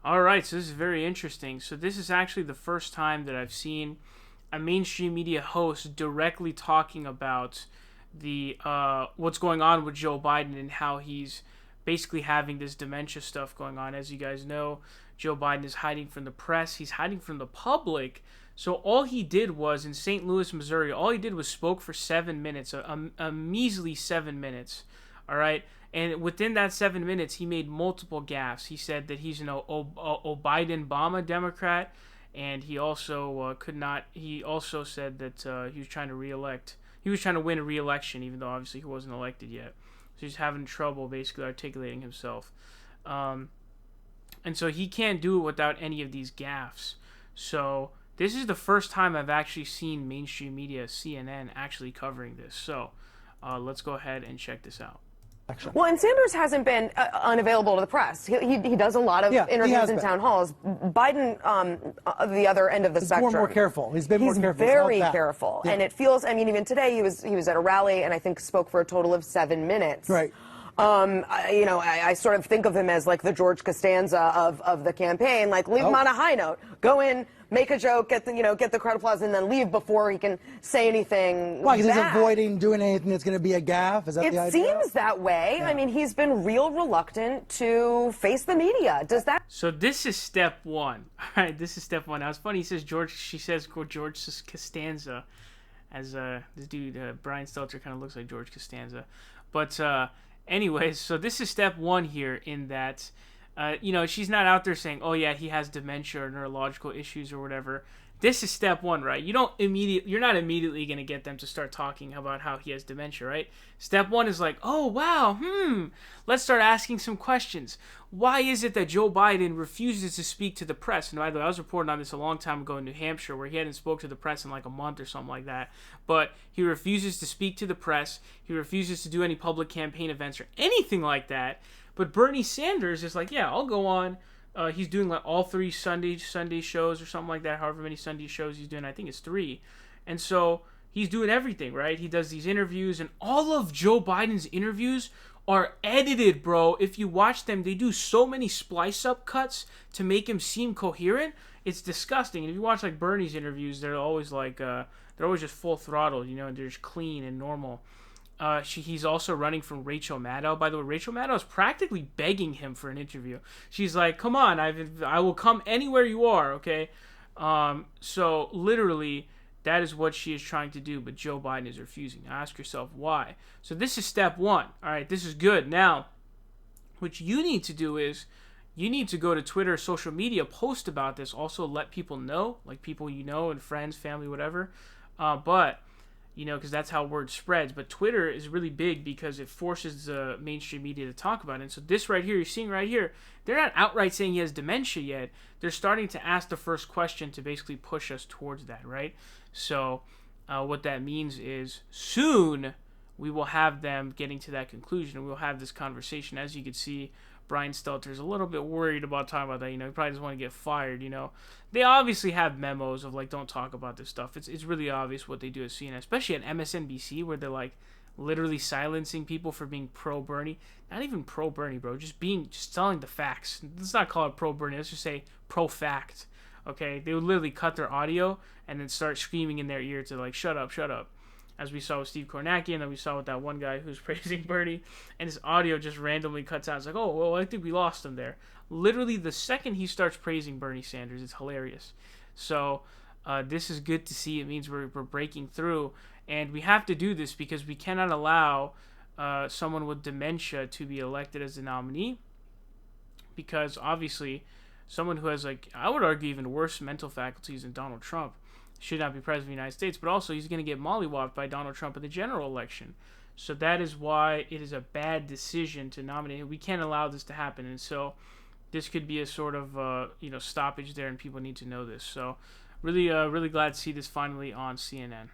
All right, so this is very interesting. So this is actually the first time that I've seen a mainstream media host directly talking about the what's going on with Joe Biden and how he's basically having this dementia stuff going on. As you guys know, Joe Biden is hiding from the press. He's hiding from the public. So all he did was in St. Louis, Missouri. All he did was spoke for 7 minutes, a measly 7 minutes. All right. And within that 7 minutes, he made multiple gaffes. He said that he's an Biden-Obama Democrat, and he also could not. He also said that he was trying to reelect. He was trying to win a re-election, even though obviously he wasn't elected yet. So he's having trouble basically articulating himself, and so he can't do it without any of these gaffes. So this is the first time I've actually seen mainstream media, CNN, actually covering this. So let's go ahead and check this out. Well, and Sanders hasn't been unavailable to the press. He does a lot of interviews in town halls. Biden, the other end of the spectrum. More careful. He's been more careful. Very careful. Yeah. And it feels, I mean, even today he was at a rally and I think spoke for a total of 7 minutes. Right. I sort of think of him as like the George Costanza of the campaign. Like, leave him on a high note. Go in, make a joke, get the crowd applause, and then leave before he can say anything. Why? Because he's avoiding doing anything that's going to be a gaffe. Is that the idea? It seems that way. Yeah. I mean, he's been real reluctant to face the media. Does that? So this is step one. All right, this is step one. Now it's funny. He says George. She says George Costanza, as this dude Brian Stelter kind of looks like George Costanza, but. Anyways, so this is step one here in that, she's not out there saying, oh, yeah, he has dementia or neurological issues or whatever. This is step one, right? You're not immediately going to get them to start talking about how he has dementia, right? Step one is like, oh, wow, let's start asking some questions. Why is it that Joe Biden refuses to speak to the press? And by the way, I was reporting on this a long time ago in New Hampshire where he hadn't spoke to the press in like a month or something like that. But he refuses to speak to the press. He refuses to do any public campaign events or anything like that. But Bernie Sanders is like, yeah, I'll go on. He's doing like all 3 Sunday shows or something like that, however many Sunday shows he's doing. I think it's 3. And so he's doing everything, right? He does these interviews, and all of Joe Biden's interviews are edited, bro. If you watch them, they do so many splice-up cuts to make him seem coherent. It's disgusting. And if you watch like Bernie's interviews, they're always like, they're always just full throttle, and they're just clean and normal. He's also running from Rachel Maddow. By the way, Rachel Maddow is practically begging him for an interview. She's like, come on, I will come anywhere you are, okay? So literally, that is what she is trying to do, but Joe Biden is refusing. Now ask yourself why. So this is step one. All right, this is good. Now, what you need to do is you need to go to Twitter, social media, post about this. Also let people know, like people you know and friends, family, whatever. Because that's how word spreads. But Twitter is really big because it forces the mainstream media to talk about it. And so this right here, you're seeing right here, they're not outright saying he has dementia yet. They're starting to ask the first question to basically push us towards that, right? So what that means is soon we will have them getting to that conclusion, and we'll have this conversation. As you can see, Brian Stelter is a little bit worried about talking about that. He probably doesn't want to get fired. They obviously have memos of like, don't talk about this stuff. It's really obvious what they do at CNN, especially at MSNBC, where they're like literally silencing people for being pro Bernie. Not even pro Bernie, bro. Just telling the facts. Let's not call it pro Bernie. Let's just say pro fact. Okay, they would literally cut their audio and then start screaming in their ear to like, shut up, shut up. As we saw with Steve Kornacki, and then we saw with that one guy who's praising Bernie, and his audio just randomly cuts out. It's like, oh, well, I think we lost him there. Literally, the second he starts praising Bernie Sanders, it's hilarious. So this is good to see. It means we're breaking through, and we have to do this because we cannot allow someone with dementia to be elected as the nominee, because obviously someone who has, like, I would argue even worse mental faculties than Donald Trump should not be president of the United States, but also he's going to get mollywopped by Donald Trump in the general election. So that is why it is a bad decision to nominate him. We can't allow this to happen, and so this could be a sort of stoppage there, and people need to know this. So really glad to see this finally on CNN.